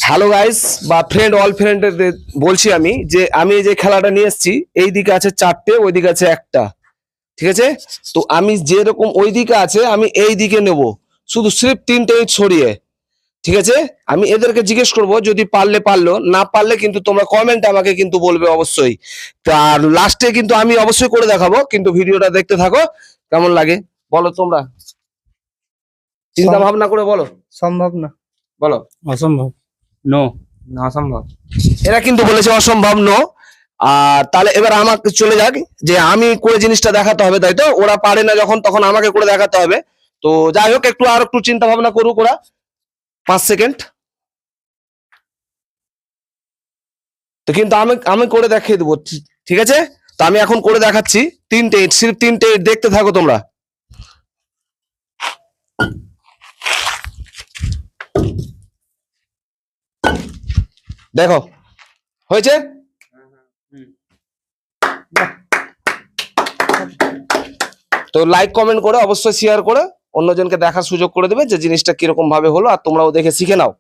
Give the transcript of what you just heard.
Hello guys বা friend all ফ্রেন্ডদের বলছি আমি যে আমি যে খেলাটা নিয়ে এসেছি, এই দিকে আছে 4টে, ওই দিকে আছে একটা, ঠিক আছে? তো আমি যেরকম ওই দিকে আছে আমি এই দিকে নেব, শুধু সির্ফ 3টে ইট ছড়িয়ে, ঠিক আছে? আমি এদেরকে জিজ্ঞেস করব, যদি পারলে পারলো, না পারলে কিন্তু তোমরা কমেন্টে আমাকে কিন্তু বলবে অবশ্যই। আর লাস্টে কিন্তু আমি অবশ্যই করে দেখাবো, কিন্তু ভিডিওটা দেখতে থাকো। কেমন লাগে বলো তোমরা, চিন্তা ভাবনা করে বলো। সম্ভব না। বলো অসম্ভব। নো, অসম্ভব। এরা কিন্তু বলেছে অসম্ভব নো। আর তাহলে এবার আমাকে চলে যাক, যে আমি করে জিনিসটা দেখাতে হবে, তাই তো? ওরা পারে না যখন, তখন আমাকে করে দেখাতে হবে। তো যাই হোক, আর একটু চিন্তা ভাবনা করুক ওরা, 5 সেকেন্ড। তো কিন্তু আমি আমি করে দেখিয়ে দেবো, ঠিক আছে? তো আমি এখন করে দেখাচ্ছি 3টে ইট, সির্ফ 3টে ইট, দেখতে থাকো তোমরা। দেখো হয়েছে। তো লাইক কমেন্ট করে অবশ্যই শেয়ার করে অন্যজনকে দেখার সুযোগ করে দেবে যে জিনিসটা কিরকম ভাবে হলো, আর তোমরাও দেখে শিখে নাও।